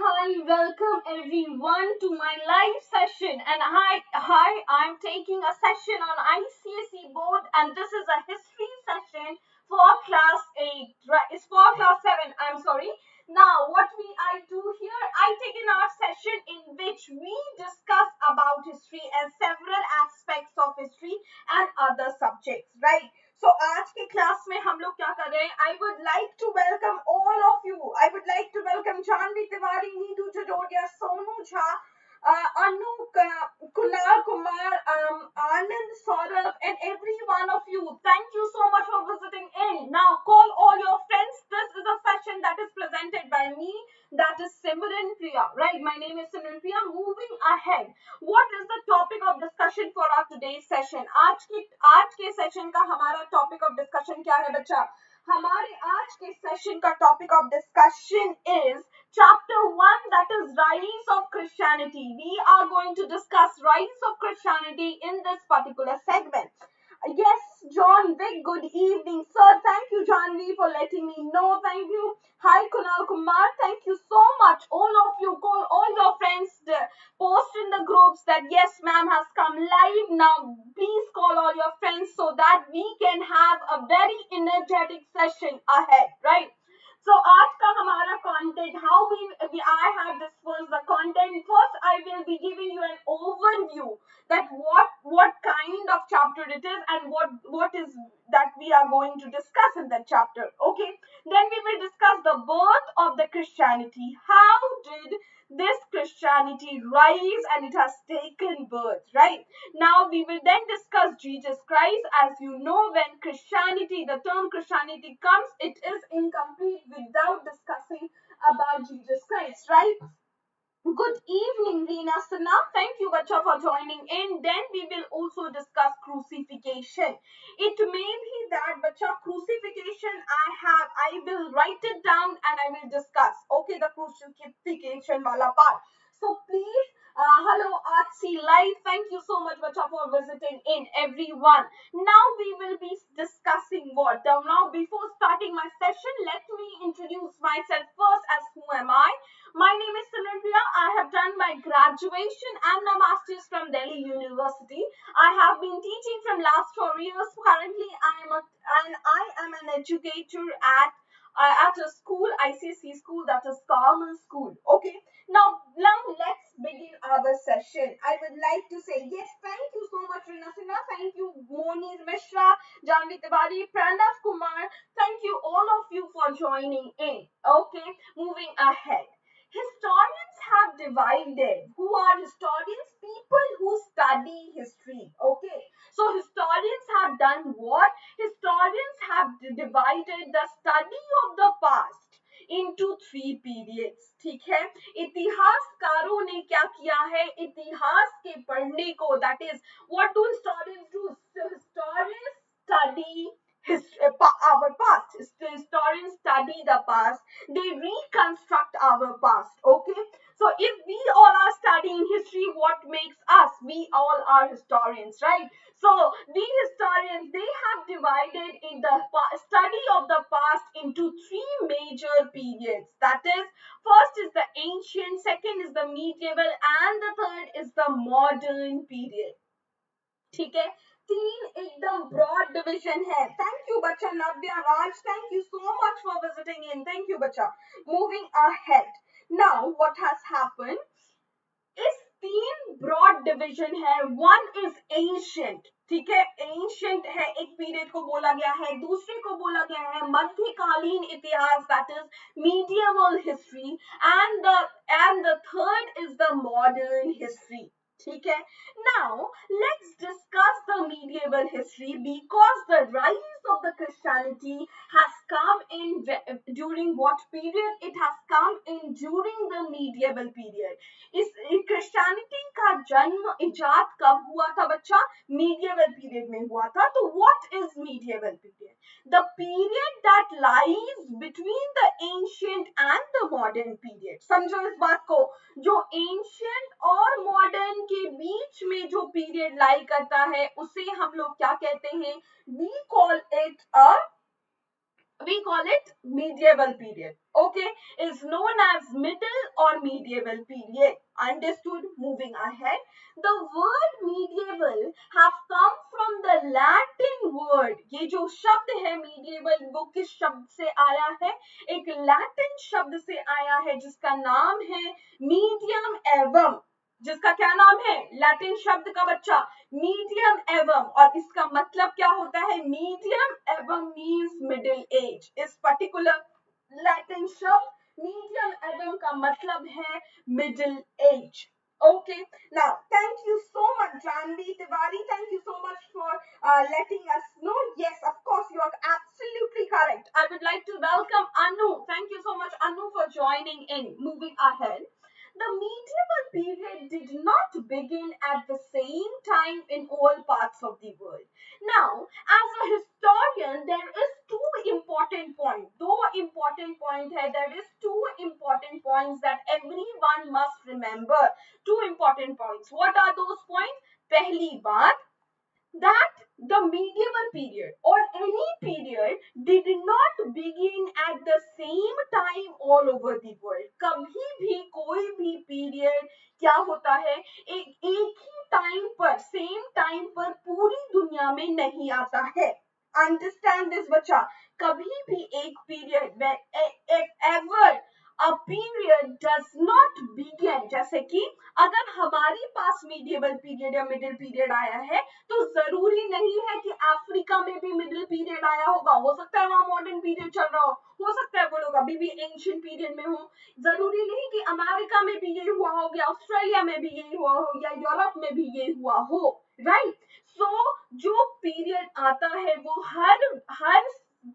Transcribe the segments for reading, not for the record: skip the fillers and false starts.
welcome everyone to my live session. And I'm taking a session on ICSE board, and this is a history session for class 8. Right? It's for class 7. I'm sorry. Now, I do here, I take an art session in which we discuss about history and several aspects of history and other subjects. Right? So आज के class में हम लोग क्या कर रहे हैं? I would like to welcome all of you. I would like to welcome Janvi Tiwari, Neetu Jajodia, Sonu Jha, Anu, Kunal Kumar, Anand, Saurabh, and every one of you. Thank you so much for visiting in. Now call all your friends. This is a session that is presented by me. That is Simran Priya. Right? My name is Simran Priya. Moving ahead. What is the topic of discussion for our today's session? आज के session का हमारा topic of discussion क्या है बच्चा? हमारे आज के सेशन का topic of discussion is chapter 1, that is rise of Christianity. We are going to discuss rise of Christianity in this particular segment. Yes, John Vic, good evening, sir. Thank you, John V, for letting me know. Thank you. Hi, Kunal Kumar. Thank you so much. All of you, call all your friends, post in the groups that yes, ma'am has come live. Now, please call all your friends so that we can have a very energetic session ahead, right? So, आज का हमारा content, I have dispersed the content. First, I will be giving you an overview that what kind of chapter it is and what is that we are going to discuss in that chapter. Okay, then we will discuss the birth of the Christianity. How did this Christianity rise and it has taken birth, right? Now we will then discuss Jesus Christ. As you know, when the term Christianity comes, it is incomplete without discussing about Jesus Christ, right? Good evening, Reena Sana. Thank you, Bacha, for joining in. Then we will also discuss crucifixion. It may be that, Bacha, crucifixion I will write it down and I will discuss. Okay, the crucifixion wala part. So please, hello, Artsy Live. Thank you so much, Bacha, for visiting in, everyone. Now we will be discussing what? Now, before starting my session, let me introduce myself first as who am I? My name is Simran Priya. I have done my graduation and my master's from Delhi University. I have been teaching from last 4 years. Currently, I am an educator at a school, ICSE school, that is Common School. Okay. Now let's begin our session. I would like to say yes, thank you so much, Rina Sinha. Thank you, Moni Mishra, Janvi Tiwari, Pranav Kumar. Thank you all of you for joining in. Okay, moving ahead. Historians have divided. Who are historians? People who study history. Okay. So historians have done what? Historians have divided the study of the past into 3 periods. ठीक है? इतिहासकारों ने क्या किया है? इतिहास के पढ़ने को, that is, what do historians do? Historians study our past. Historians study the past. They reconstruct our past. Okay. So if we all are studying history, what makes us? We all are historians, right? So the historians, they have divided in the study of the past into 3 major periods. That is, first is the ancient, second is the medieval, and the third is the modern period. ठीक है? 3 एकदम broad division है. Thank you, बच्चा Navya Raj. Thank you so much for visiting in. Thank you, बच्चा. Moving ahead. Now, what has happened? इस 3 broad division है. One is ancient. ठीक है? Ancient है, एक period को बोला गया है. दूसरे को बोला गया है मध्यकालीन इतिहास, that is medieval history, and the third is the modern history. ठीक है? Now, let's discuss the medieval history because the rise of the Christianity has come in during what period? It has come in during the medieval period. इस Christianity का जन्म इजाद कब हुआ था बच्चा? Medieval period में हुआ था. तो what is medieval period? The period that lies between the ancient and the modern period. समझो इस बात को. जो ancient और modern के बीच में जो पीरियड लाई करता है उसे हम लोग क्या कहते हैं? We call it a we call it medieval period. Okay, is known as middle or medieval period. Understood? Moving ahead, the word medieval have come from the Latin word. ये जो शब्द है medieval, वो किस शब्द से आया है? एक लैटिन शब्द से आया है जिसका नाम है मीडियम एवम। जिसका क्या नाम है? लैटिन शब्द का बच्चा मीडियम एवम, और इसका मतलब क्या होता है? मीडियम एवम मींस मिडिल एज। इस पर्टिकुलर लैटिन शब्द मीडियम एवम का मतलब है middle age. Okay, now thank you so much, Janvi Tiwari. Thank you so much for letting us know. Yes, of course, you are absolutely correct. I would like to welcome Anu. Thank you so much, Anu, for joining in. Moving ahead, the medieval period did not begin at the same time in all parts of the world. Now, as a historian, there is two important points. दो important point है. There is two important points that everyone must remember. Two important points. What are those points? पहली बात, that the medieval period or any period did not begin at the same time all over the world. कभी भी कोई भी period क्या होता है, एक ही टाइम पर, सेम टाइम पर पूरी दुनिया में नहीं आता है. Understand this बच्चा. कभी भी एक period ever a period does not begin, जैसे कि अगर हमारे पास medieval period या middle period आया है तो जरूरी नहीं है कि अफ्रीका में भी मिडिल पीरियड आया होगा. हो सकता है वहां मॉडर्न पीरियड चल रहा हो सकता है वो लोग अभी भी एंशिएंट पीरियड में हो. जरूरी नहीं कि अमेरिका में भी ये हुआ हो, या ऑस्ट्रेलिया में भी ये हुआ हो, या यूरोप में भी ये हुआ हो. राइट? सो जो पीरियड आता है वो हर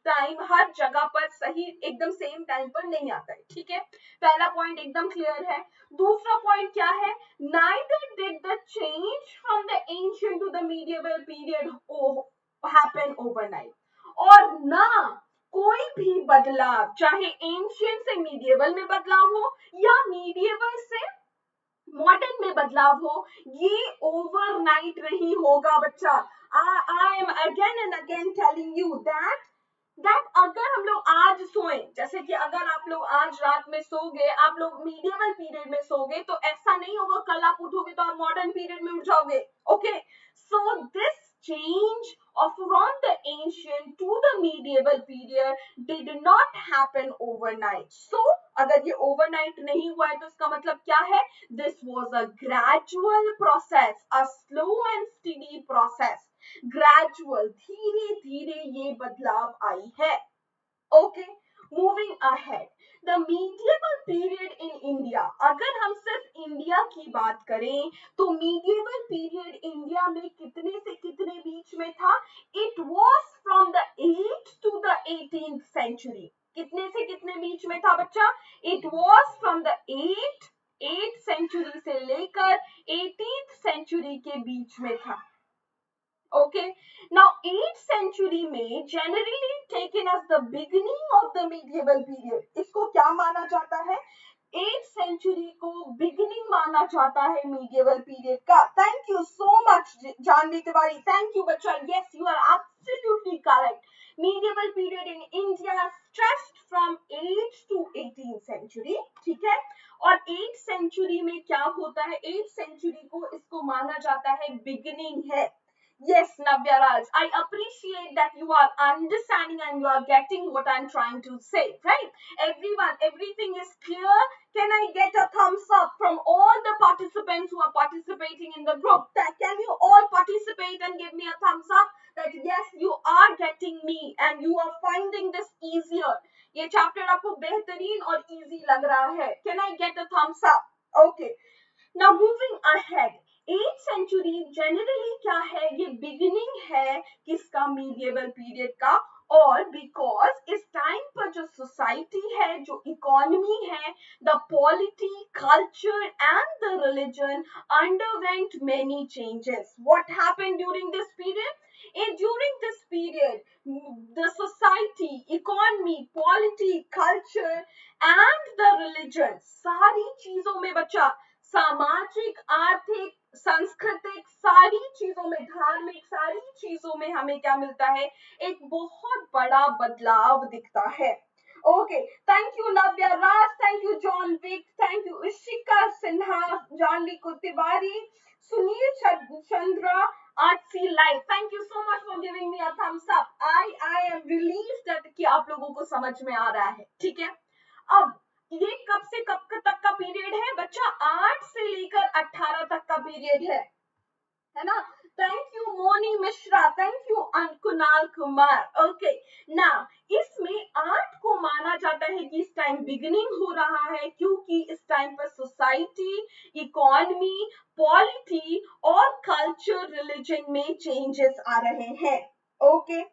टाइम हर जगह पर सही एकदम सेम टाइम पर नहीं आता है. ठीक है, पहला पॉइंट एकदम क्लियर है. दूसरा पॉइंट क्या है? Neither did the change from the ancient to the medieval period happen overnight. और ना कोई भी बदलाव, चाहे एंशियंट से मीडिएवल में बदलाव हो या मीडिएवल से मॉडर्न में बदलाव हो, ये ओवरनाइट नहीं होगा बच्चा. I am again and again telling you that अगर हम लोग आज सोए, जैसे कि अगर आप लोग आज रात में सोगे, आप लोग मीडिएवल पीरियड में सोगे, तो ऐसा नहीं होगा कल आप उठोगे तो आप मॉडर्न पीरियड में उठ जाओगे. Okay, so this change of from the ancient to the medieval period did not happen overnight. So अगर ये overnight नहीं हुआ है तो इसका मतलब क्या है? This was a gradual process, a slow and steady process. Gradual, धीरे धीरे ये बदलाव आई है. Okay, moving ahead, the medieval period in India. अगर हम सिर्फ इंडिया की बात करें तो medieval period इंडिया में कितने से कितने बीच में था? It was from the 8th to the 18th century. कितने से कितने बीच में था बच्चा? It was from the 8th century से लेकर 18th century के बीच में था. Okay, now 8th century में generally taken as the beginning of the medieval period. इसको क्या माना जाता है? 8th century को beginning माना जाता है medieval period का. Thank you so much, Janvi Tiwari. Thank you, बच्चा. Yes, you are absolutely correct. Medieval period in India stretched from 8th to 18th century. ठीक है? और 8th century में क्या होता है? 8th century को इसको माना जाता है beginning है. Yes, Navya Raj, I appreciate that you are understanding and you are getting what I'm trying to say, right? Everyone, everything is clear. Can I get a thumbs up from all the participants who are participating in the group? Can you all participate and give me a thumbs up that yes, you are getting me and you are finding this easier. ये chapter आपको बेहतरीन और easy लग रहा है. Can I get a thumbs up? Okay. Now moving ahead. 8th century generally क्या है? ये beginning है किसका? medieval period का. और because इस टाइम पर जो society है, जो economy है, the polity, culture and the religion underwent many changes. What happened during this period? During this period, the society, economy, polity, culture and the religion, सारी चीजों में बच्चा, सामाजिक, आर्थिक, सांस्कृतिक, सारी चीजों चीजों में, धार्मिक सारी चीजों में हमें क्या मिलता है, एक बहुत बड़ा बदलाव दिखता है। Okay, thank you Navya Raj, thank you John Wick, thank you Ishika Sinha, Janvi को Tiwari, Sunil Chandra, RC live, thank you so much for giving me a thumbs up. I am relieved that कि आप लोगों को समझ में आ रहा है, ठीक है। अब ये कब से कब तक का पीरियड है बच्चा, 8 से लेकर 18 तक का पीरियड है ना। Thank you Moni Mishra, thank you Kunal Kumar. Okay, ना इसमें 8 को माना जाता है कि इस टाइम बिगिनिंग हो रहा है, क्योंकि इस टाइम पर सोसाइटी, इकोनॉमी, पॉलिटी और कल्चर, रिलीजन में चेंजेस आ रहे हैं। Okay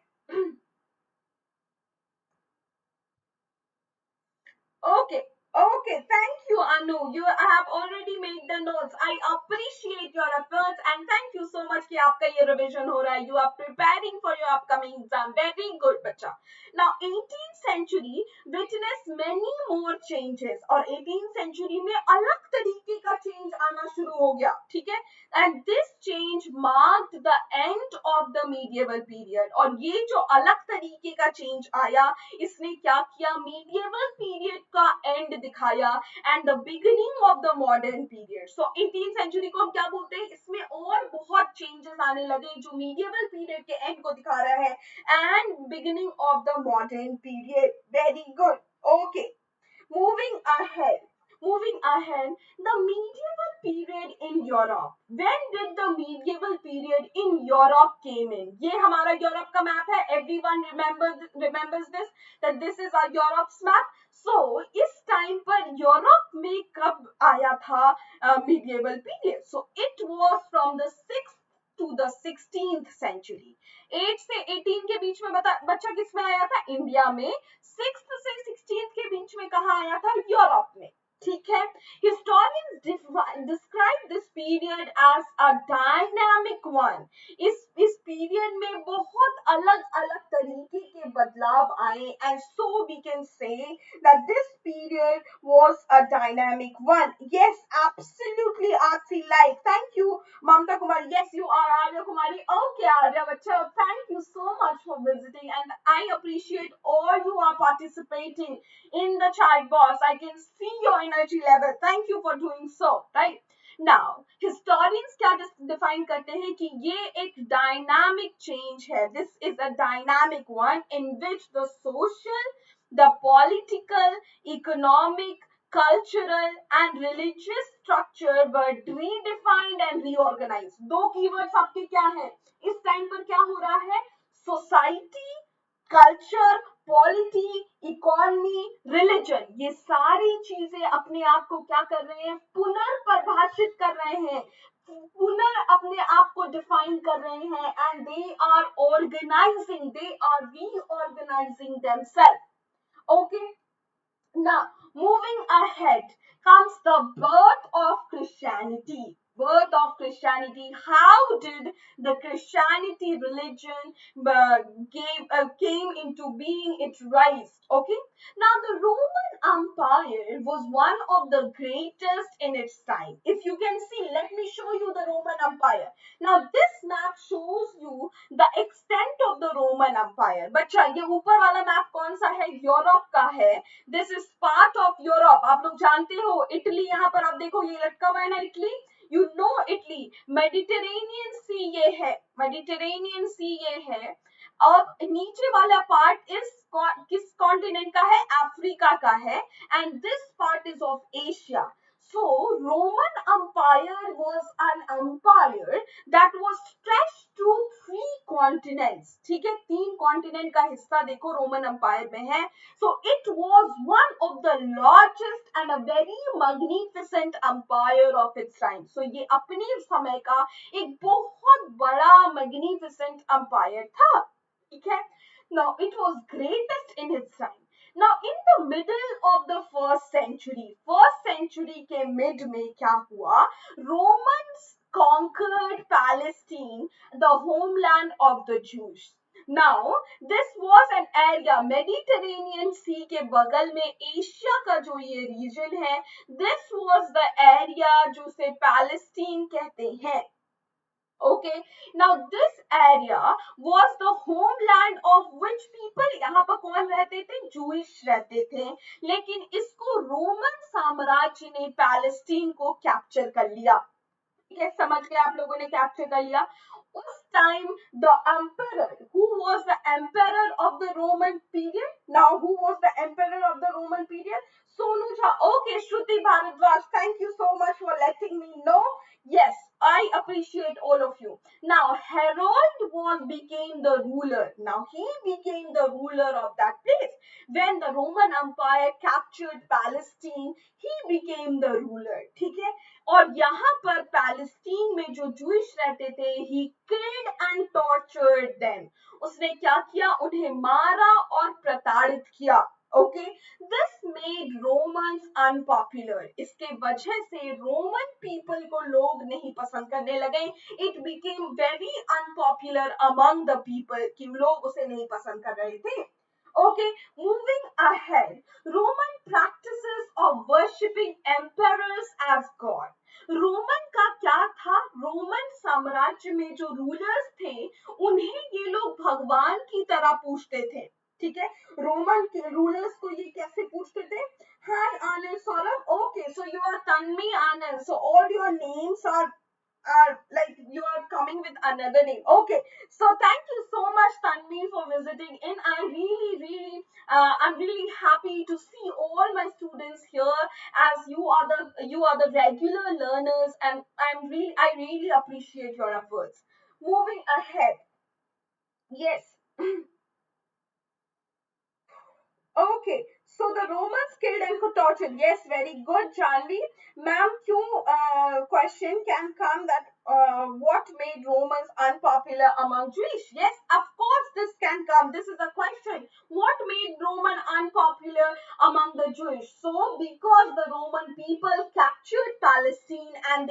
Okay, okay. Thank you, Anu. You have already made the notes. I appreciate your efforts and thank you so much कि आपका ये revision हो रहा है. You are preparing for your upcoming exam. Very good, बच्चा. Now, 18th century witnessed many more changes और 18th century में अलग तरीके का change आना शुरू हो गया, ठीक है? And this change marked the end of the medieval period. और ये जो अलग तरीके का change आया, इसने क्या किया, medieval period का एंड दिखाया and the beginning of the modern period. So 18th century को हम क्या बोलते हैं, इसमें और बहुत चेंजेस आने लगे जो मीडिएवल पीरियड के एंड को दिखा रहा है and beginning of the modern period. Very good. Okay, moving ahead moving ahead, the medieval period in Europe. When did the medieval period in Europe came in? ये हमारा यूरोप का map है, everyone remembers this, that this is our Europe's map. So इस time पर Europe में कब आया था medieval period? So it was from the 6th to the 16th century. 8 से 18 के बीच में बच्चा किस में आया था, इंडिया में। 6th से 16th के बीच में कहा आया था, यूरोप में, ठीक है। Historians describe this period as a dynamic one. इस पीरियड में बहुत अलग अलग तरीके के बदलाव आए and so we can say that this period was a dynamic one. Yes, absolutely, Aarti, like, thank you Mamta Kumari. Yes, you are Arya Kumari. Okay, Arya Bacha, thank you so much for visiting and I appreciate all you are participating in the chat box. I can see your energy level. Thank you for doing so, right? Now, historians क्या define करते हैं कि ये एक dynamic change है. This is a dynamic one in which the social, the political, economic, cultural and religious structure were redefined and reorganized. दो keywords आपके क्या हैं? इस टाइम पर क्या हो रहा है? Society, culture, polity, economy, religion, ये सारी चीजें अपने आप को क्या कर रहे हैं, पुनर्परिभाषित कर रहे हैं, अपने आप को डिफाइन कर रहे हैं and they are organising, they are reorganising themselves. Okay, now moving ahead comes the birth of Christianity. How did the Christianity religion came into being, it rise? Okay, now the Roman Empire was one of the greatest in its time. If you can see, let me show you the Roman Empire. Now this map shows you the extent of the Roman Empire. बच्चा ये ऊपर वाला map कौन सा है, Europe का है। This is part of Europe. आप लोग जानते हो, इटली, यहाँ पर आप देखो ये लटका हुआ है ना, Italy, you know Italy, Mediterranean sea ये है, मेडिटेरेनियन सी ये है, और नीचे वाला पार्ट इस किस कॉन्टिनेंट का है, अफ्रीका का है, and this part is of Asia. So Roman Empire was an empire that was stretched to 3 continents. ठीक है, 3 कॉन्टिनेंट का हिस्सा देखो रोमन एम्पायर में है. So it was one of the largest and a very magnificent empire of its time. So ये अपने समय का एक बहुत बड़ा magnificent empire था, ठीक है. Now it was greatest in its time. Now in the middle of the first century के mid में क्या हुआ, Romans conquered Palestine, the homeland of the Jews. Now this was an area, Mediterranean Sea के बगल में Asia का जो ये region है, this was the area जो से Palestine कहते हैं. Okay. Okay, now this area was the homeland of which people, यहाँ पर कौन रहते थे? Jewish रहते थे, लेकिन इसको रोमन साम्राज्य ने पैलेस्टीन को कैप्चर कर लिया। ठीक है, समझ गए आप लोगों ने, कैप्चर कर लिया। उस time the emperor, who was the emperor of the Roman period? Now who was the emperor of the Roman period? Sonu Jha. Okay, Shruti Bharadwaj, thank you so much for letting me know. Yes, I appreciate all of you. Now Harold became the ruler. Now he became the ruler of that place. When the Roman Empire captured Palestine, he became the ruler. ठीक है, और यहाँ पर Palestine में जो Jewish रहते थे, he killed and tortured them. उसने क्या किया? उन्हें मारा और प्रताड़ित किया। Okay, this made Romans unpopular. इसके वजह से रोमन पीपल को लोग नहीं पसंद करने लगे। It became very unpopular among the people, कि लोग उसे नहीं पसंद कर रहे थे। Okay, moving ahead, Roman practices of worshipping emperors as God. Roman का क्या था? रोमन साम्राज्य में जो रूलर्स थे, उन्हें ये लोग भगवान की तरह पूजते थे। ठीक है, रोमन के रूलर्स को ये कैसे पूछते थे? Hi Anand, Saurabh. Okay, so you are Tanvi, Anand. So all your names are like you are coming with another name. Okay, so thank you so much, Tanvi, for visiting in. I'm really happy to see all my students here, as you are the regular learners, and I really appreciate your efforts. Moving ahead, yes. Okay, so the Romans killed and tortured. Yes, very good, Janvi. Ma'am, question can come that what made Romans unpopular among Jewish? Yes, of course this can come. This is a question. What made Roman unpopular among the Jewish? So because the Roman people captured Palestine, and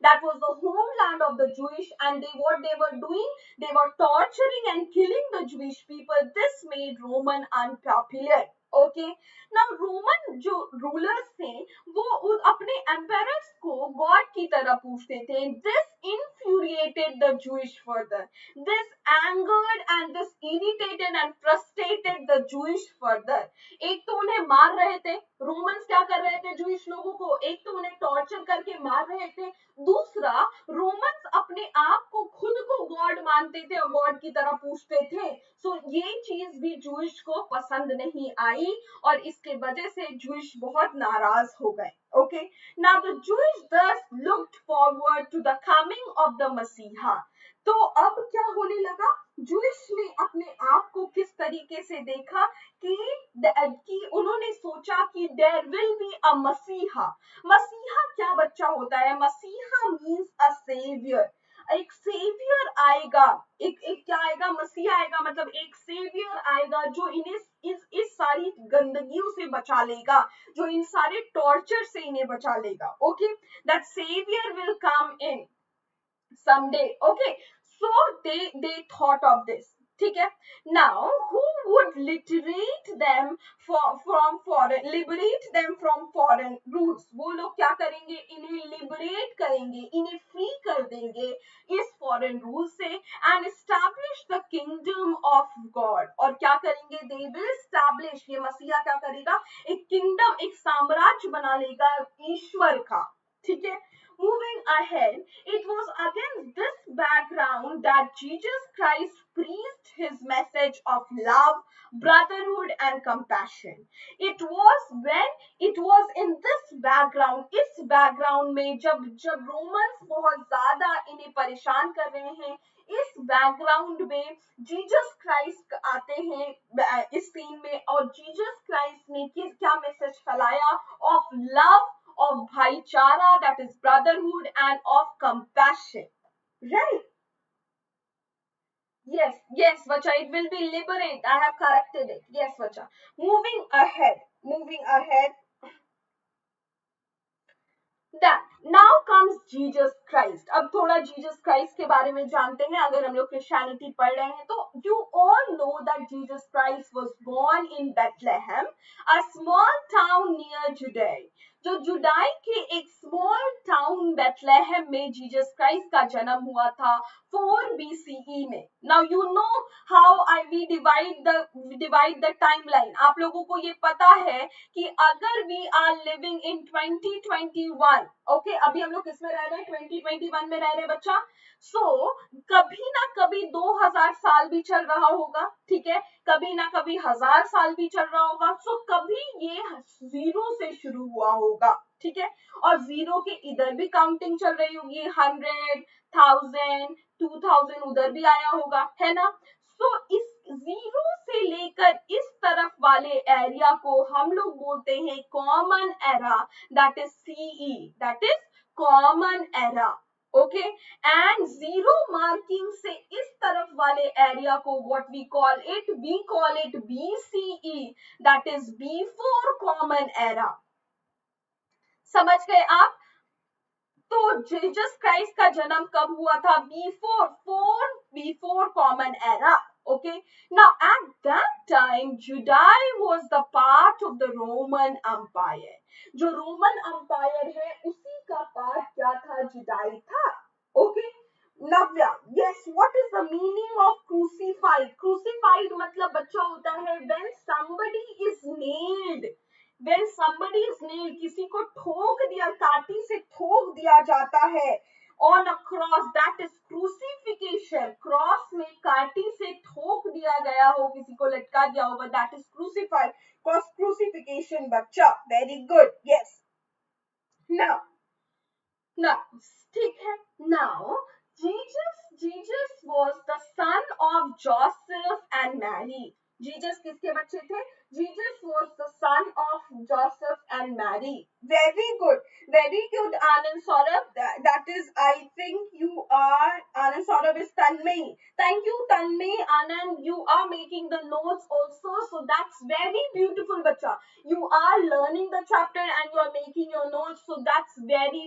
that was the homeland of the Jewish, and what they were doing, they were torturing and killing the Jewish people. This made Roman unpopular. Okay, now Roman जो rulers थे, वो अपने emperors को God की तरह पूछते थे। This infuriated the Jewish further. This angered and this irritated and frustrated the Jewish further. एक तो उन्हें मार रहे थे, रोमन्स क्या कर रहे थे जूइश लोगों को? एक तो उन्हें टॉर्चर करके मार रहे थे, दूसरा रोमन्स अपने आप को खुद को गॉड मानते थे और गॉड की तरह पूछते थे। सो ये चीज भी जूइश को पसंद नहीं आई, और इसके वजह से जूइश बहुत नाराज हो गए। Okay, now the Jewish thus looked forward to the coming of the Messiah. तो अब क्या होने लगा? जूइश ने अपने आप को किस तरीके से देखा कि उन्होंने सोचा कि there will be a Messiah. मसीहा क्या बच्चा होता है? मसीहा means a savior. एक सेवियर आएगा, एक क्या आएगा? मसीहा आएगा, मतलब एक सेवियर आएगा जो इन्हें इस सारी गंदगियों से बचा लेगा, जो इन सारे टॉर्चर से इन्हें बचा लेगा। Okay, that saviour will come in someday. Okay, so they thought of this. ठीक है, now who would liberate them from foreign rules? वो लोग क्या करेंगे? इन्हें liberate करेंगे, इन्हें free कर देंगे इस foreign rule से, and establish the kingdom of God. और क्या करेंगे? They will establish, ये मसीहा क्या करेगा? एक kingdom, एक साम्राज्य बना लेगा ईश्वर का। ठीक है, moving ahead, it was against this background that Jesus Christ preached his message of love, brotherhood and compassion. It was in this background, इस background में जब रोमन्स बहुत ज्यादा इन्हें परेशान कर रहे हैं, इस बैकग्राउंड में जीसस क्राइस्ट आते हैं इस सीन में, और जीसस क्राइस्ट ने क्या मैसेज फैलाया? Of love, of bhaichara, that is brotherhood, and of compassion. Right? Yes, Vacha, it will be liberate. I have corrected it. Yes, Vacha. Moving ahead. That now comes Jesus Christ. अब थोड़ा Jesus Christ के बारे में जानते हैं। अगर हम लोग क्रिश्चियनिटी पढ़ रहे हैं तो you all know that Jesus Christ was born in Bethlehem, a small town near Judea. जो जुडाई के एक स्मॉल टाउन बेथलेहेम में जीसस क्राइस्ट का जन्म हुआ था 4 BCE में। Now you know how I we divide the timeline. आप लोगों को ये पता है कि अगर we are living in 2021, okay अभी हम लोग किसमें रह रहे हैं, 2021 में रह रहे हैं बच्चा। सो कभी ना कभी 2000 साल भी चल रहा होगा, ठीक है, कभी ना कभी 1000 साल भी चल रहा होगा। सो कभी ये जीरो से शुरू हुआ होगा, ठीक है, और जीरो के इधर भी काउंटिंग चल रही होगी, 100, 1000, 2000 उधर भी आया होगा, है ना। सो इस जीरो से लेकर इस तरफ वाले एरिया को हम लोग बोलते हैं common era, that is CE, that is common era. Okay, and zero marking से इस तरफ वाले एरिया को we call it BCE, that is before common era. समझ गए आप। तो जीसस क्राइस्ट का जन्म कब हुआ था, before common era. Okay, now at that time Judea was the part of the Roman empire. जो रोमन एम्पायर है उसी का पार्ट क्या था, जुडाई था। Okay, Navya, yes, what is the meaning of crucified? Crucified मतलब बच्चा होता है when somebody is nailed, when somebody is nailed, किसी को ठोक दिया, काटी से ठोक दिया जाता है on a cross, that is crucifixion। Cross में काटी से ठोक दिया गया हो, किसी को लटका दिया होगा, that is crucified, crucifixion बच्चा, very good, yes। now now ठीक है, now Jesus was the son of Joseph and Mary। Jesus किसके बच्चे थे, Jesus was the son of Joseph and Mary। Very good Anand Saurabh, that is, I think you are, Anand Saurabh is Tanmay, thank you Tanmay। Anand, you are making the notes also, so that's very beautiful bacha, you are learning the chapter and you are making your notes, so that's very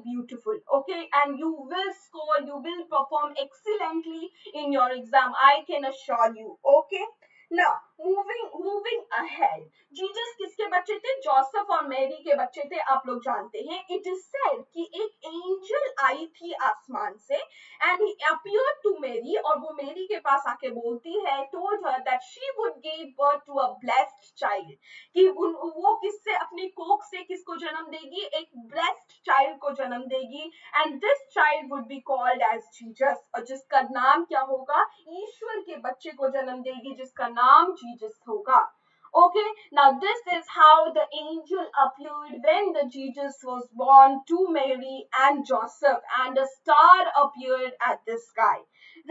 beautiful, okay, and you will score, you will perform excellently in your exam, I can assure you, okay। Now moving ahead, Jesus किसके बच्चे थे, Joseph और Mary के बच्चे थे, आप लोग जानते हैं। इट इज सेड कि एक एंजल आई थी आसमान से, and he appeared to Mary, और वो मैरी के पास आके बोलती है, told her that she would give birth to a blessed child, कि वो किससे, अपनी कोख से किसको जन्म देगी, एक ब्लेस्ड चाइल्ड को जन्म देगी, and this child would be called as Jesus, और जिसका नाम क्या होगा, ईश्वर के बच्चे को जन्म देगी जिसका नाम जीसस होगा। Okay, now this is how the angel appeared when the Jesus was born to Mary and Joseph, and a star appeared at the sky.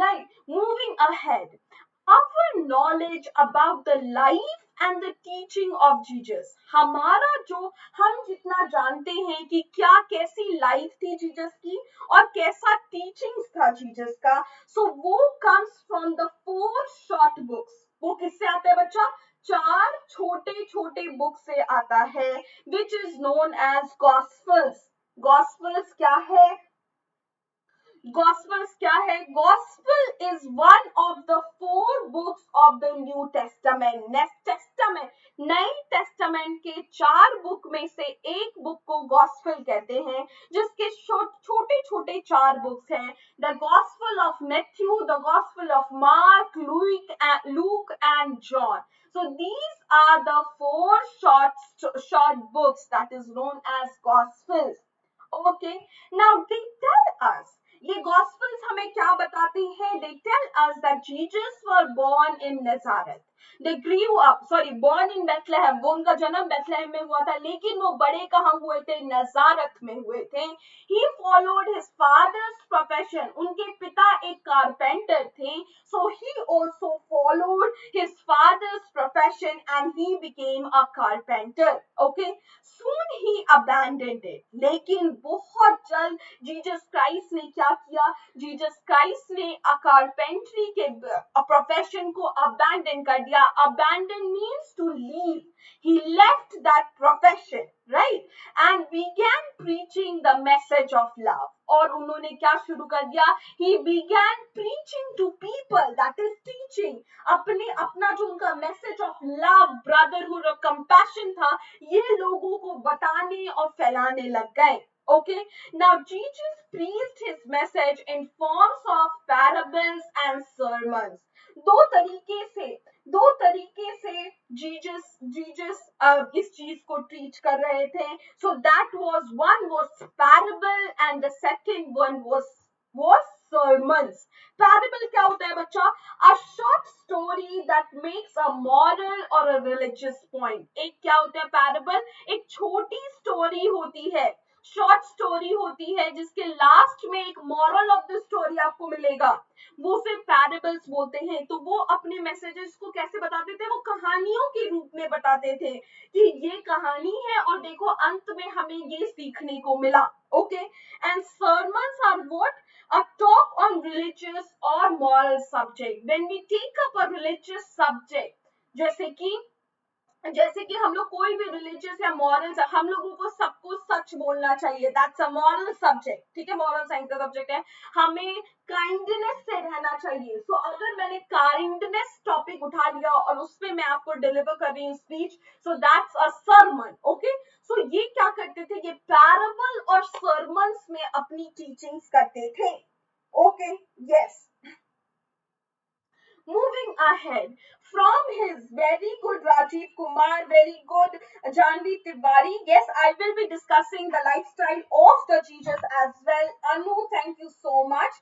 Right, moving ahead, our knowledge about the life and the teaching of Jesus, हमारा जो हम जितना जानते हैं कि क्या कैसी life थी जीसस की और कैसा टीचिंग्स था जीसस का, so वो comes from the 4 short books। वो किससे आता है बच्चा, 4 छोटे छोटे बुक से आता है, which is known as Gospels। Gospels क्या है, Gospels क्या है, Gospel is one of the 4 books of the New Testament। Next Testament, नई टेस्टामेंट के 4 बुक में से एक बुक को Gospel कहते हैं, जिसके छोटे छोटे 4 बुक्स हैं, The Gospel of Matthew, The Gospel of Mark, Luke and John। So these are the 4 short books that is known as Gospels। Okay, now they tell us, ये गॉस्पेल्स हमें क्या बताते हैं, they tell us that Jesus were born in Nazareth, they grew up, born in Bethlehem, वो उनका जन्म Bethlehem में हुआ था, लेकिन वो बड़े कहाँ हुए थे, नजारत में हुए थे। He followed his father's profession, उनके पिता एक कारपेंटर थे, so he also followed his father's profession and he became a carpenter। Okay, soon he abandoned it, लेकिन बहुत जल्द जीसस क्राइस्ट ने क्या किया, जीसस क्राइस्ट ने कारपेंट्री के प्रोफेशन को अबैंडन कर दिया. Abandon means to leave. He left that profession, right? And began preaching the message of love. और उन्होंने क्या शुरू कर दिया? He began preaching to people, that is teaching. अपना जो उनका message of love, brotherhood और compassion था, ये लोगों को बताने और फैलाने लग गए. Okay, now Jesus preached his message in forms of parables and sermons. दो तरीके से जीसस इस चीज को टीच कर रहे थे. So that was one was parable and the second one was sermons. Parable क्या होता है बच्चा? A short story that makes a moral or a religious point. एक क्या होता है parable? एक छोटी स्टोरी होती है, शॉर्ट स्टोरी होती है जिसके लास्ट में एक मॉरल ऑफ द स्टोरी आपको मिलेगा. वो फिर पैराबल्स बोलते हैं. तो वो अपने मैसेजेस को कैसे बताते थे? वो कहानियों के रूप में बताते थे कि ये कहानी है और देखो अंत में हमें ये सीखने को मिला. Okay, and sermons are what? A talk on religious or moral subject. When we take up a religious subject, जैसे कि हम लोग कोई भी रिलीजियस या मॉरल, हम लोगों को सबको सच बोलना चाहिए. That's a moral subject. ठीक है, मॉरल साइंस का सब्जेक्ट है. हमें काइंडनेस से रहना चाहिए. सो अगर मैंने काइंडनेस टॉपिक उठा लिया और उसपे मैं आपको डिलीवर कर रही हूँ speech, so that's a sermon. Okay, so ये क्या करते थे? ये पैराबल और सरमन्स में अपनी टीचिंग्स करते थे. Okay, yes. Moving ahead, from his very good Rajiv Kumar, very good Janvi Tiwari. Yes, I will be discussing the lifestyle of the Jesus as well. Anu, thank you so much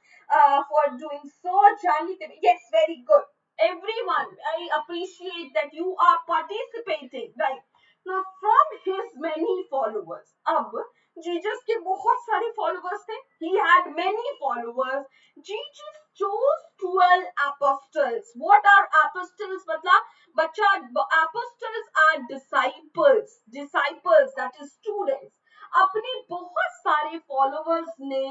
for doing so. Janvi Tiwari, yes, very good. Everyone, I appreciate that you are participating. Right. Now, from his many followers, अब Jesus के बहुत सारे followers थे. He had many followers. Jesus chose 12 apostles. What are apostles? मतलब बच्चा, apostles are disciples. Disciples, that is students. अपने बहुत सारे फॉलोवर्स ने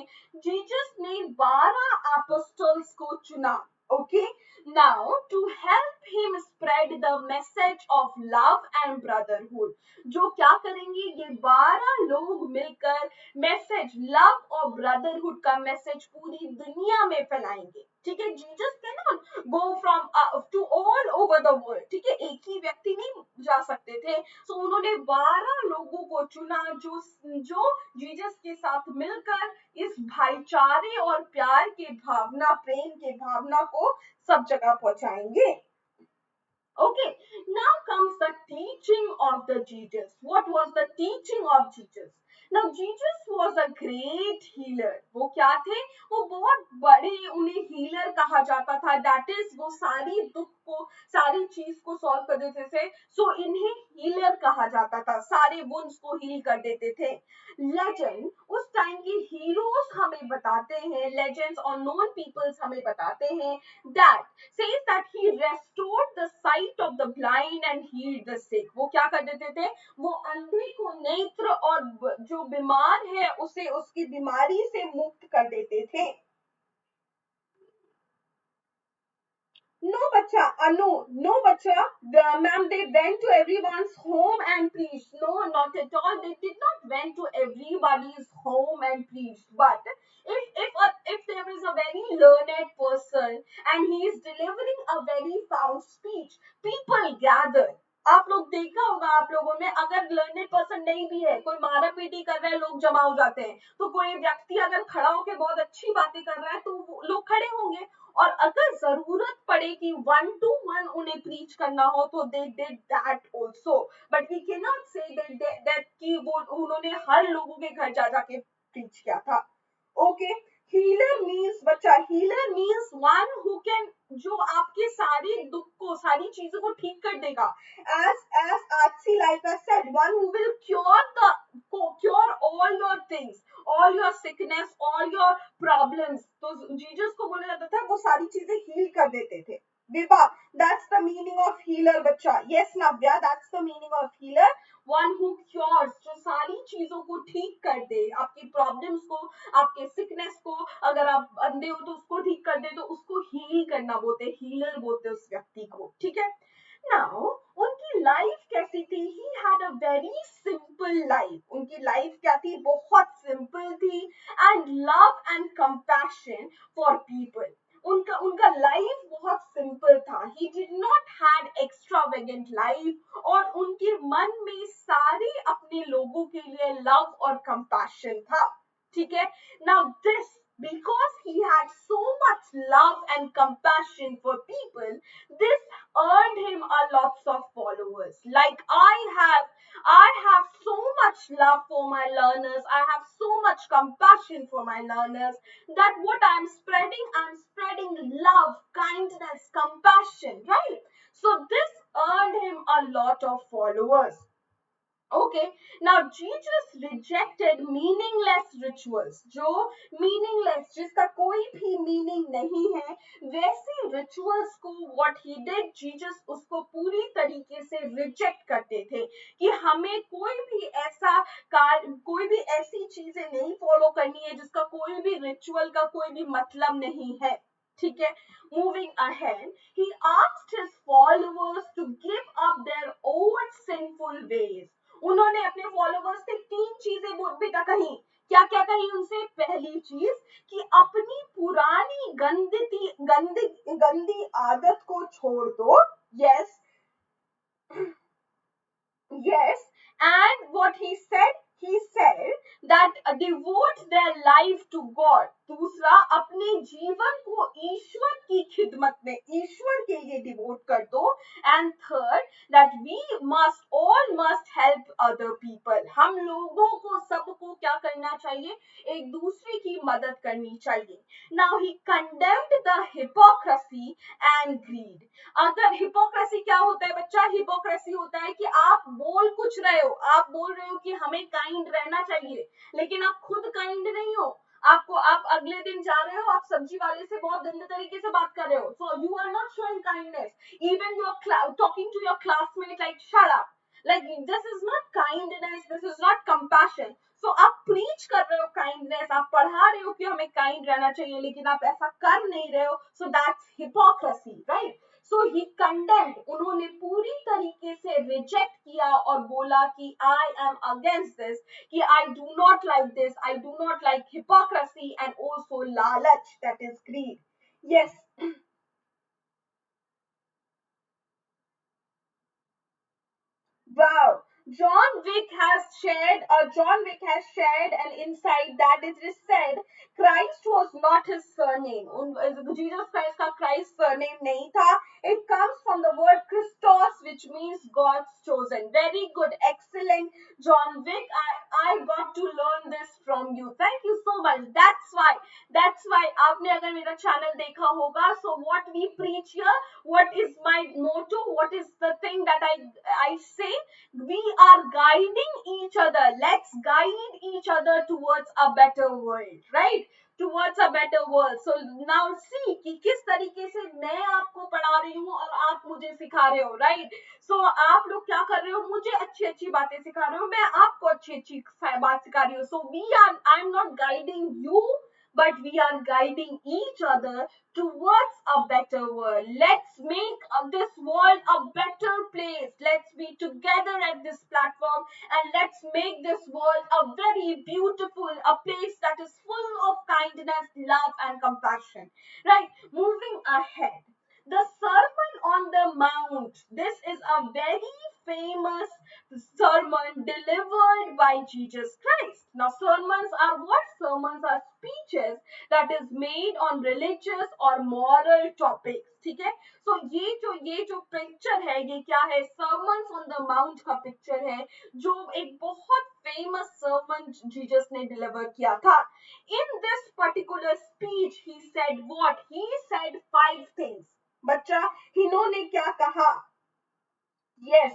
जीसस ने 12 apostles को चुना. Okay, now to help him spread the message of love and brotherhood. जो क्या करेंगे? ये 12 लोग मिलकर मैसेज लव और ब्रदरहुड का मैसेज पूरी दुनिया में फैलाएंगे. ठीक है, Jesus can not go from to all over the world. ठीक है, एक ही व्यक्ति नहीं जा सकते थे. सो उन्होंने 12 लोगों को चुना जो जीसस के साथ मिलकर इस भाईचारे और प्यार के भावना, प्रेम के भावना को सब जगह पहुंचाएंगे. Okay, now comes the teaching of the Jesus. What was the teaching of Jesus? Now, Jesus was a great healer. वो क्या थे? वो बहुत बड़े, उन्हें हीलर कहा जाता था. That is, वो सारी दुख को, सारी चीज को सॉल्व कर देते थे. So इन्हें हीलर कहा जाता था. सारे वुंड्स को हील कर देते थे. लेजेंड, उस टाइम के हीरोज हमें बताते हैं, लेजेंड्स और नोन पीपल्स हमें बताते हैं that says that he restored the sight of the blind and healed the sick. वो क्या कर देते थे? वो अंधे को नेत्र और जो बीमार है उसे उसकी बीमारी से मुक्त कर देते थे. No, bacha, Anu, no, bacha. Ma'am, they went to everyone's home and preached. No, not at all. They did not went to everybody's home and preached. But if there is a very learned person and he is delivering a very foul speech, people gather. आप लोग देखा होगा, आप लोगों ने, अगर learned person नहीं भी है, कोई मारा पीटी कर रहा है, लोग जमा हो जाते हैं. तो कोई व्यक्ति अगर खड़ा होकर बहुत अच्छी बातें कर रहा है तो लोग खड़े होंगे. और अगर जरूरत पड़े कि 1-to-1 उन्हें प्रीच करना हो तो they did that also. But we can not say that कि वो उन्होंने हर लोगों के घर जा जाके प्रीच किया था. ओके, हीलर मींस बच्चा, healer means one who can, जो आपके सारे दुख को, सारी चीजों को ठीक कर देगा. as actually like I said, one who will cure all your things, all your sickness, all your problems. तो जीसस को बोला जाता था वो सारी चीजें हील कर देते थे. Vibha, that's the meaning of healer बच्चा. Yes Navya, that's the meaning of healer. One who cures, जो सारी चीजों को ठीक कर दे, आपकी प्रॉब्लम्स को, आपके सिकनेस को, अगर आप अंधे हो तो उसको ठीक कर दे, तो उसको हील करना बोलते, हीलर बोलते उस व्यक्ति को. ठीक है. नाउ उनकी लाइफ कैसी थी? He had a very simple life. उनकी लाइफ क्या थी? बहुत सिंपल थी. And love and compassion for people. उनका उनका लाइफ बहुत सिंपल था. He did not had extravagant life. और उनके मन में सारे अपने लोगों के लिए लव और कंपैशन था. ठीक है. Now this, because he had so much love and compassion for people, this earned him a lots of followers. Like I have so much love for my learners. I have so much compassion for my learners that what I'm spreading love, kindness, compassion, right? So this earned him a lot of followers. Okay, now Jesus rejected meaningless rituals. जो meaningless, जिसका कोई भी meaning नहीं है, वैसे rituals को what he did, Jesus उसको पूरी तरीके से reject करते थे कि हमें कोई भी ऐसी चीजें नहीं follow करनी है जिसका कोई भी ritual का कोई भी मतलब नहीं है. ठीक है. Moving ahead, he asked his followers to give up their old sinful ways. उन्होंने अपने फॉलोवर्स से 3 चीजें बेटा कही. क्या क्या कही उनसे? पहली चीज कि अपनी पुरानी गंदी आदत को छोड़ दो. Yes. Yes, and what he said that devote their life to God. दूसरा, अपने जीवन को ईश्वर की खिदमत में, ईश्वर के लिए डिवोट कर दो. And third, that we must help other people. हम लोगों को सबको क्या करना चाहिए? एक दूसरे की मदद करनी चाहिए. Now he condemned the hypocrisy and greed. अगर हिपोक्रेसी क्या होता है बच्चा? हिपोक्रेसी होता है कि आप बोल कुछ रहे हो, आप बोल रहे हो कि हमें काइंड रहना चाहिए, लेकिन आप खुद काइंड नहीं हो. आप अगले दिन जा रहे हो, आप सब्जी वाले से बहुत गंदे तरीके से बात कर रहे हो. So you are not showing kindness. Even you are talking to your classmate like shut up. Like this is not kindness, this is not compassion. So आप preach कर रहे हो kindness, आप पढ़ा रहे हो कि हमें kind रहना चाहिए, लेकिन आप ऐसा कर नहीं रहे हो. So that's hypocrisy, right? So he condemned. उन्होंने पूरी तरीके से reject किया और बोला कि I am against this, कि I do not like this, I do not like hypocrisy and also lalach, that is greed. Yes. Wow. John Wick has shared an insight that it is said Christ was not his surname. Jesus Christ का Christ surname नहीं था. It comes from the word Christos, which means God's chosen. Very good, excellent, John Wick. I got to learn this from you. Thank you so much. That's why आपने अगर मेरा channel देखा होगा, so what we preach here, what is my motto, what is the thing that I say, we are guiding each other. Let's guide each other towards a better world, right? Towards a better world. So now see कि किस तरीके से मैं आपको पढ़ा रही हूँ और आप मुझे सिखा रहे हो, right? So आप लोग क्या कर रहे हो? मुझे अच्छी अच्छी बातें सिखा रहे हो, मैं आपको अच्छी अच्छी बात सिखा रही हूँ. So I'm not guiding you, but we are guiding each other towards a better world. Let's make this world a better place. Let's be together at this platform and let's make this world a very beautiful, a place that is full of kindness, love and compassion. Right, moving ahead. The Sermon on the Mount. This is a very famous sermon delivered by Jesus Christ. Now, sermons are what? Sermons are speeches that is made on religious or moral topics. ठीक है. So ये जो picture है, ये क्या है? Sermons on the Mount का picture है, जो एक बहुत famous sermon Jesus ने deliver किया था. In this particular speech, he said what? He said 5 things. बच्चा, इन्होंने क्या कहा? Yes.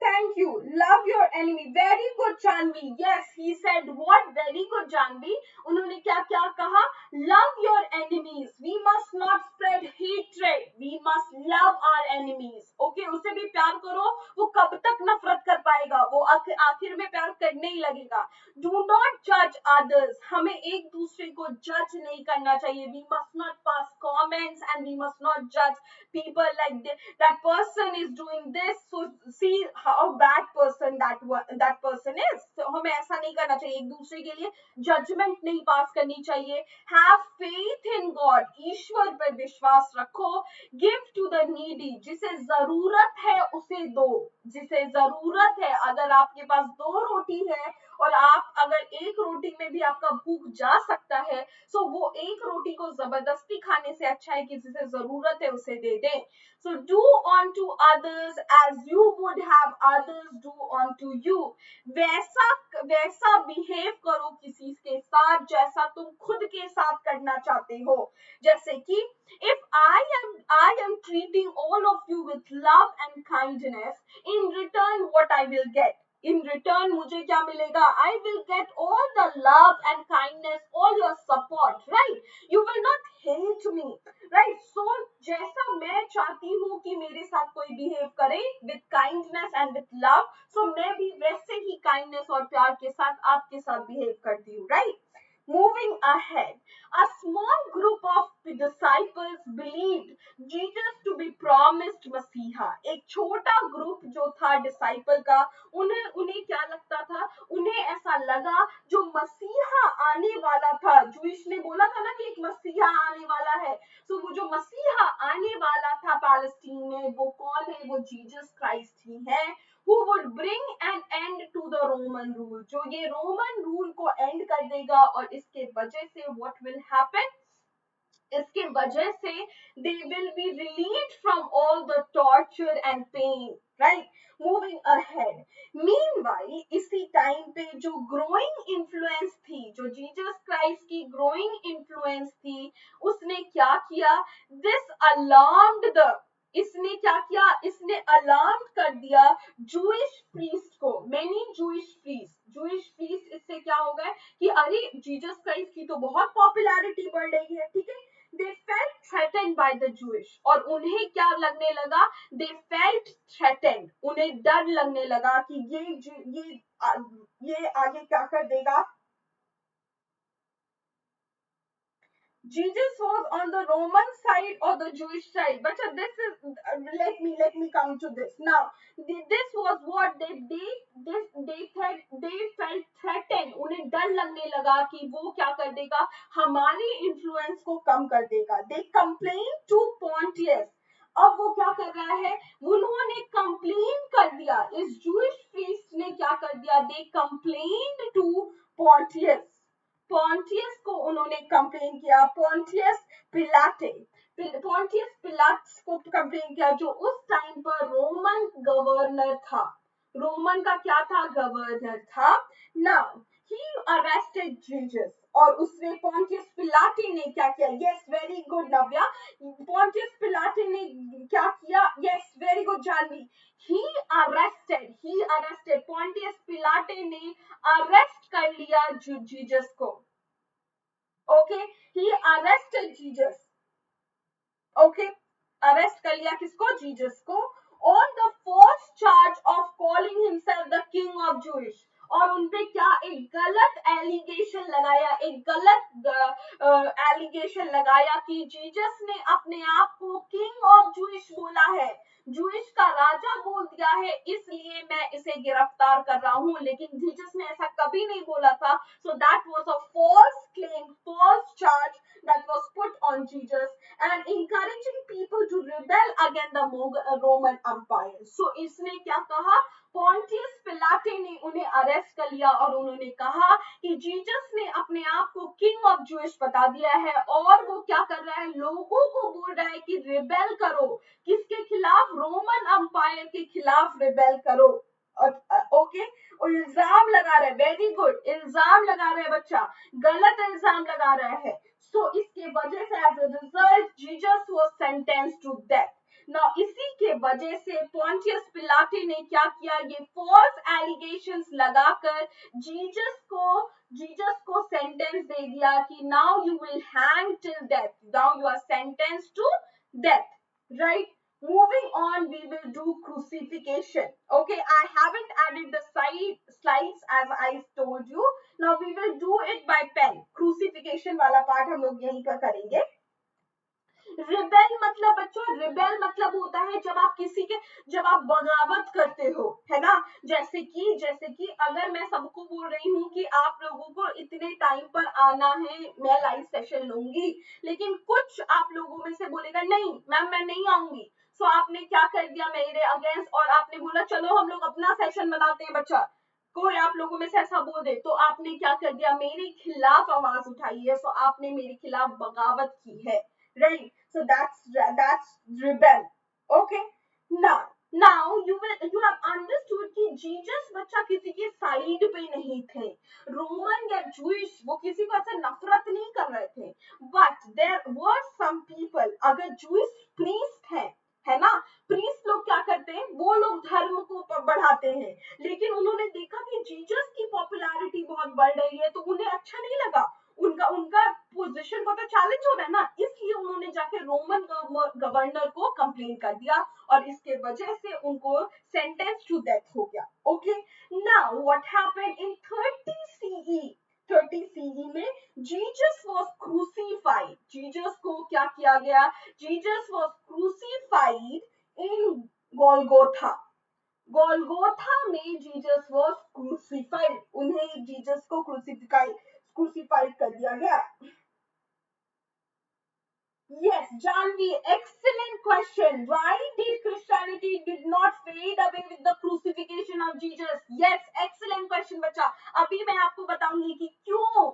Thank you. Love your enemy. Very good, Janvi. Yes, he said what? Very good, Janvi. उन्होंने क्या क्या कहा? Love your enemies. We must not spread hatred. We must love our enemies. Okay, उसे भी प्यार करो. वो कब तक नफरत कर पाएगा? वो आखिर में प्यार करने नहीं लगेगा। डू नॉट जज अदर्स, हमें एक दूसरे को जज नहीं करना चाहिए। We must not pass comments and we must not जज people like that person is doing this, so see how bad person that person is. So हमें ऐसा नहीं करना चाहिए, एक दूसरे के लिए जजमेंट नहीं पास करनी चाहिए। हैव फेथ इन गॉड, ईश्वर पर विश्वास रखो। गिव टू द नीडी, जिसे जरूरत है उसे दो, जिसे जरूरत है। अगर आपके पास 2 रोटी है और आप अगर एक रोटी में भी आपका भूख जा सकता है, सो वो एक रोटी को जबरदस्ती खाने से अच्छा है कि जिसे जरूरत है उसे दे दें। So do on to others as you would have others do on to you, वैसा वैसा बिहेव करो किसी के साथ जैसा तुम खुद के साथ करना चाहते हो। जैसे कि if I am treating all of you with love and kindness, in return what I will get, in return मुझे क्या मिलेगा? I will get all the love and kindness, all your support, right? You will not hate me, right? So जैसा मैं चाहती हूँ कि मेरे साथ कोई behave करे with kindness and with love, so मैं भी वैसे ही kindness और प्यार के साथ आपके साथ behave करती हूँ, right? Moving ahead, a small group of disciples believed Jesus to be promised Messiah. एक छोटा ग्रुप जो था डिसाइपल का, उन्हें क्या लगता था? उन्हें ऐसा लगा जो मसीहा आने वाला था, जूइश ने बोला था ना कि एक मसीहा आने वाला है, तो वो जो मसीहा आने वाला था पैलेस्टीन में, वो कौन है? वो जीसस क्राइस्ट ही है, who would bring an end to the Roman rule, जो ये रोमन रूल को एंड कर देगा। और इसके वजह से what will happen? इसके वजह से they will be relieved from all the torture and pain, right? Moving ahead, meanwhile इसी टाइम पे जो growing influence थी, जो जीसस क्राइस्ट की growing influence थी, उसने क्या किया? This alarmed the, इसने क्या किया? इसने अलार्म कर दिया जूइश प्रीस्ट को। मेनी जूइश प्रीस्ट इससे क्या हो गए कि अरे जीसस क्राइस्ट की तो बहुत पॉपुलैरिटी बढ़ रही है, ठीक है? They felt threatened by the Jewish, और उन्हें क्या लगने लगा? They felt threatened, उन्हें डर लगने लगा कि ये आगे क्या कर देगा। Jesus was on the Roman side or the Jewish side, but this is let me come to this now. This was what they felt threatened, उन्हें डर लगने लगा कि वो क्या कर देगा? हमारी इन्फ्लुएंस को कम कर देगा। They complained to Pontius, अब वो क्या कर रहा है? उन्होंने कंप्लेन कर दिया, इस जूइश प्रीस्ट ने क्या कर दिया? They complained to Pontius, Pontius को उन्होंने कंप्लेन किया। पॉन्टियस पिलाटस को कंप्लेन किया, जो उस टाइम पर रोमन गवर्नर था। रोमन का क्या था? गवर्नर था। नाउ ही अरेस्टेड जीसस, और उसने पॉन्टियस पिलाटी ने क्या किया? Yes, very good Navya. Pontius Pilate ने क्या किया? Yes, very good Janvi. He arrested Pontius Pilate ने अरेस्ट कर लिया जीसस को। Okay, he arrested Jesus. Okay, arrest कर लिया किसको? जीसस को। On the false charge of calling himself the king of Jewish, और उनपे क्या? एक गलत एलिगेशन लगाया, एक गलत एलिगेशन लगाया कि जीसस ने अपने आप को किंग ऑफ जूइश बोला है, जूइश का राजा बोल दिया है, इसलिए मैं इसे गिरफ्तार कर रहा हूं। लेकिन जीसस ने ऐसा कभी नहीं बोला था। So that was a false claim, false charge that was put on Jesus and encouraging people to rebel against the Roman Empire. So इसने क्या कहा? पॉन्टियस पिलाटे ने उन्हें अरेस्ट कर लिया और उन्होंने कहा कि जीसस ने अपने आप को किंग ऑफ जूइश बता दिया है, और वो क्या कर रहा है? लोगों को बोल रहा है कि रिबेल करो। किसके खिलाफ? रोमन एम्पायर के खिलाफ रिबेल करो। ओके, इल्जाम लगा रहा है। वेरी गुड, इल्जाम लगा रहा है बच्चा, गलत इल्जाम लगा रहा है। सो इसके वजह से as a result Jesus was sentenced to death. Now इसी के वजह से पॉन्टियस पिलाटी ने क्या किया? ये फॉल्स एलिगेशंस लगाकर जीसस को सेंटेंस दे दिया कि now you will hang till death, now you are sentenced to death, right? Moving on, we will do crucifixion. Okay, I haven't added the slides as I told you. Now we will do it by pen. Crucifixion वाला part हम लोग यहीं पर करेंगे. Rebel मतलब बच्चों, rebel मतलब होता है जब आप बगावत करते हो, है ना. जैसे कि अगर मैं सबको बोल रही हूँ कि आप लोगों को इतने टाइम पर आना है, मैं लाइव सेशन लूंगी, लेकिन कुछ आप लोगों में से बोलेगा नहीं मैम मैं नहीं आऊंगी. सो आपने क्या कर दिया मेरे अगेंस्ट, और आपने बोला चलो हम लोग अपना सेशन बनाते हैं. बच्चा कोई आप लोगों में से ऐसा बोल दे तो आपने क्या कर दिया, मेरे खिलाफ आवाज उठाई है. सो आपने मेरे खिलाफ बगावत की है, right? So that's rebel. Okay. Now you have understood कि जीसस बच्चा किसी के साइड पे नहीं थे. रोमन या जूइश वो किसी को ऐसे नफरत नहीं कर रहे थे. But there were some people, अगर जूइश प्रीस्ट है ना, प्रीस्ट लोग क्या करते हैं, वो लोग धर्म को बढ़ाते हैं. लेकिन उन्होंने देखा कि जीसस की पॉपुलैरिटी बहुत बढ़ रही है, तो उन्हें अच्छा नहीं लगा. उनका पोजीशन को तो चैलेंज हो रहा है ना, इसलिए उन्होंने जाके रोमन गवर्नर को कंप्लेन कर दिया, और इसके वजह से उनको सेंटेंस टू डेथ हो गया. Okay. Now what happened in 30 CE में, जीसस वाज क्रूसिफाइड. जीसस को क्या किया गया, Jesus was crucified in Golgotha. Golgotha में जीसस वाज क्रूसिफाइड. उन्हें जीसस को क्रूसिफाइड कर दिया गया. Yes, Janvi, excellent question. Why did Christianity did not fade away with the crucifixion of Jesus? Yes, excellent question बच्चा. अभी मैं आपको बताऊंगी कि क्यों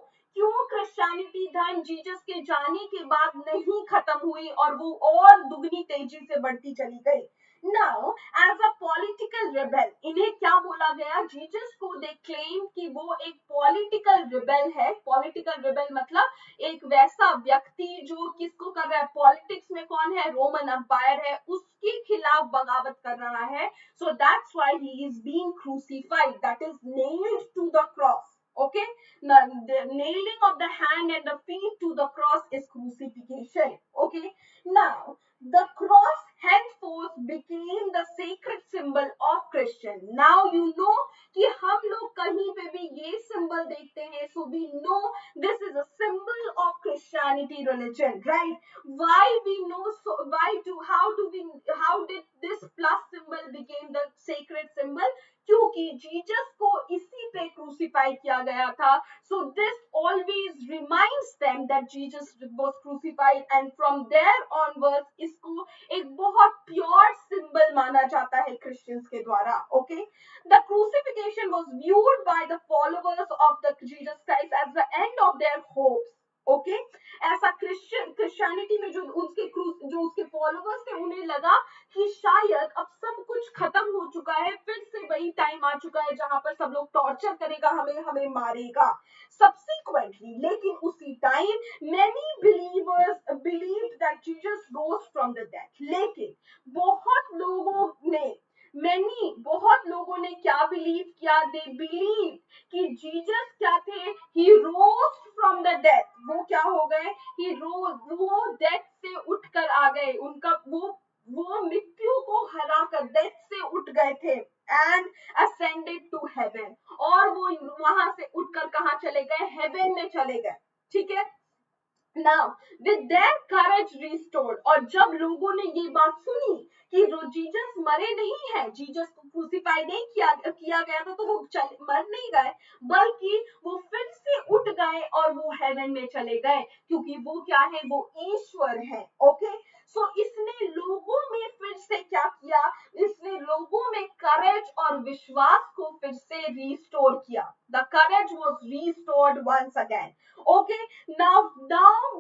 क्रिश्चियनिटी धर्म जीसस के जाने के बाद नहीं खत्म हुई और वो और दुगनी तेजी से बढ़ती चली गई. Now, as a political rebel, इन्हें क्या बोला गया, जीसस को दे क्लेम कि वो एक पॉलिटिकल रिबेल है. पॉलिटिकल रिबेल मतलब एक वैसा व्यक्ति जो किसको कर रहा है, पॉलिटिक्स में कौन है, रोमन एम्पायर है, उसके खिलाफ बगावत कर रहा है. So that's why he is being crucified, that is nailed to the cross. Okay, now the nailing of the hand and the feet to the cross is crucifixion. Okay, now the cross henceforth became the sacred symbol of Christian. Now you know कि हम लोग कहीं पे भी ये symbol देखते हैं, so we know this is a symbol of Christianity religion, right? Why we know, so how did this plus symbol became the sacred symbol? क्योंकि जीसस को इसी पे क्रूसिफाई किया गया था. So this always reminds them that Jesus was crucified, and from there onwards इसको एक बहुत प्योर सिंबल माना जाता है क्रिश्चियंस के द्वारा. Okay. The crucifixion was viewed by the followers of the Jesus Christ as the end of their hopes. Okay. ऐसा Christianity में जो उसके फॉलोअर्स थे, उन्हें लगा कि शायद अब सब कुछ खत्म हो चुका है, फिर से वही टाइम आ चुका है जहां पर सब लोग टॉर्चर करेगा, हमें मारेगा. Subsequently, लेकिन उसी time many believers believed that Jesus rose from the dead. लेकिन बहुत लोगों ने क्या बिलीव किया, they believed कि जीसस क्या थे, he rose from the dead. वो क्या हो गए, वो डेथ से उठकर आ गए. उनका वो मृत्यु को हराकर डेथ से उठ गए थे, and ascended to heaven. और वो वहां से उठकर कहां चले गए, हेवन में चले गए. ठीक है. Now, with their courage restored, और जब लोगों ने ये बात सुनी कि जीसस मरे नहीं है, जीसस को क्रूसिफाई नहीं किया गया था, तो वो मर नहीं गए, बल्कि वो फिर से उठ गए और वो हेवन में चले गए, क्योंकि वो क्या है, वो ईश्वर है. ओके. सो इसने लोगों में फिर से क्या किया, इसने लोगों में करेज और विश्वास को फिर से रिस्टोर किया. The courage was restored once again. Okay. now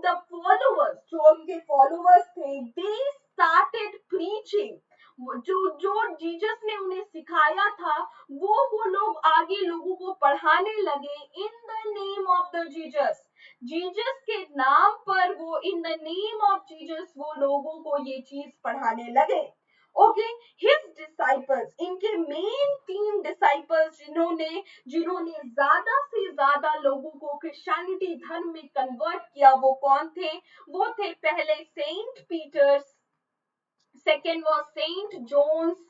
the followers, जो उनके followers थे, they started preaching. जो जीसस ने उन्हें सिखाया था, वो लोग आगे लोगों को पढ़ाने लगे. in the name of the Jesus के नाम पर वो in the name of Jesus वो लोगों को ये चीज पढ़ाने लगे. ओके. हिज डिसाइपल्स, इनके मेन 3 डिसाइपल्स जिन्होंने ज्यादा से ज्यादा लोगों को क्रिश्चियनिटी धर्म में कन्वर्ट किया, वो कौन थे, वो थे पहले Saint second was Saint John's,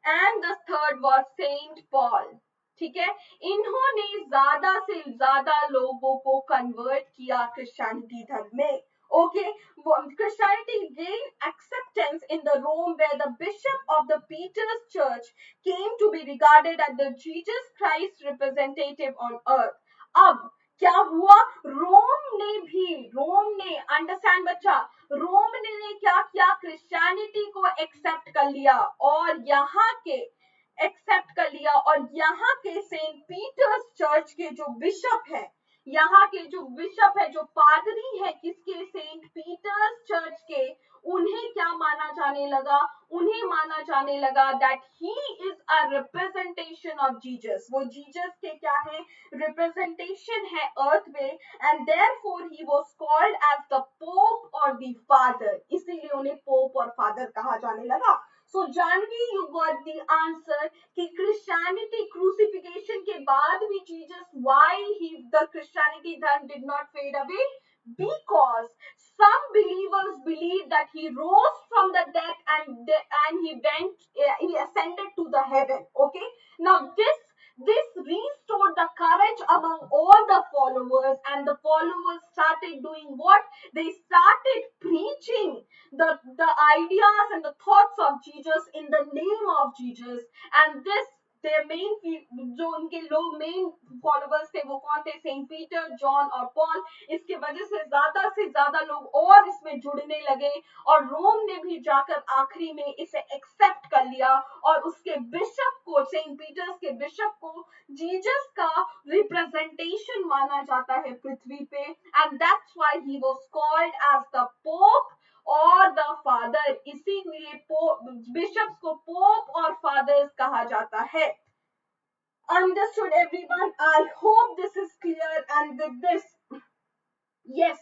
and the third was Saint Paul. ठीक है, इन्होंने ज्यादा से ज्यादा लोगों को कन्वर्ट किया क्रिश्चियनिटी धर्म में. Okay, Christianity gained acceptance in the Rome, where the bishop of the Peter's church came to be regarded as the Jesus Christ representative on earth. अब क्या हुआ, रोम ने अंडरस्टैंड बच्चा, रोम ने क्या किया, क्रिश्चियनिटी को एक्सेप्ट कर लिया और यहाँ के एक्सेप्ट कर लिया और यहाँ के सेंट पीटर्स चर्च के जो बिशप है, यहाँ के जो बिशप है, जो पादरी है किसके, सेंट पीटर्स चर्च के, उन्हें क्या माना जाने लगा, उन्हें माना जाने लगा that he is a representation of Jesus. वो जीसस के क्या है, रिप्रेजेंटेशन है अर्थ में, and therefore he was called as the pope और द फादर. इसीलिए उन्हें पोप और फादर कहा जाने लगा. So Janvi, you got the answer कि Christianity crucifixion के बाद भी Jesus, why the Christianity then did not fade away? Because some believers believe that he rose from the dead and he ascended to the heaven. Okay, now this restored the courage among all the followers, and the followers started doing what? They started preaching the ideas and the thoughts of Jesus in the name of Jesus. And this their main, जो उनके लोग main followers थे वो कौन थे, Saint Peter, John और Paul. इसके वजह से ज्यादा लोग और इसमें जुड़ने लगे और रोम ने भी जाकर आखिरी में इसे एक्सेप्ट कर लिया और उसके बिशप को, सेंट पीटर्स के बिशप को जीसस का रिप्रेजेंटेशन माना जाता है पृथ्वी पे, and that's why he was called as the pope और द फादर. इसीलिए बिशप्स को पोप और फादर्स कहा जाता है. Understood everyone? I hope this is clear, and with this, yes,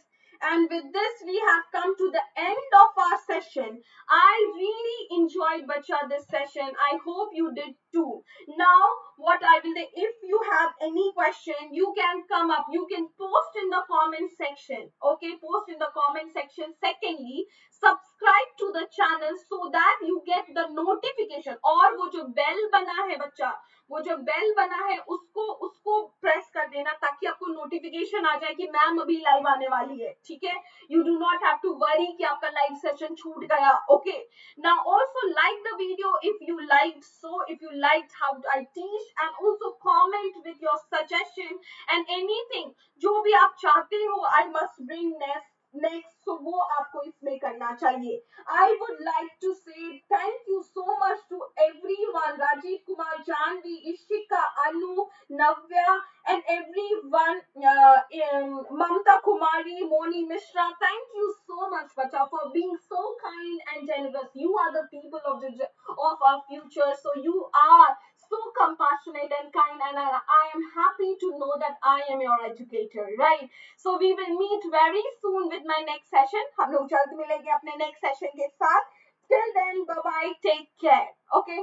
and with this we have come to the end of our session. I really enjoyed bacha this session. I hope you did too. Now what I will say, if you have any question, you can come up, you can post in the comment section. Okay, post in the comment section. Secondly, subscribe to the channel so that you get the notification. और वो जो bell बना है बच्चा, वो जो bell बना है उसको प्रेस कर देना ताकि आपको नोटिफिकेशन आ जाए कि मैम अभी लाइव आने वाली है. ठीक है, you do not have to worry कि आपका लाइव सेशन छूट गया. Okay, now also like the video if you liked how I teach, and also comment with your suggestion and anything जो भी आप चाहते हो I must bring next, so वो आपको इसमें करना चाहिए. I would like to say thank you so much to everyone, Rajiv Kumar, Janvi, Ishika, Anu, Navya, and everyone, Mamta Kumari, Moni Mishra. Thank you so much, Bacha, for being so kind and generous. You are the people of our future, so you are so compassionate and kind, and I am happy to know that I am your educator, right? So we will meet very soon with my next session. हम लोग जल्द मिलेंगे अपने next session के साथ. Till then, bye bye, take care. Okay.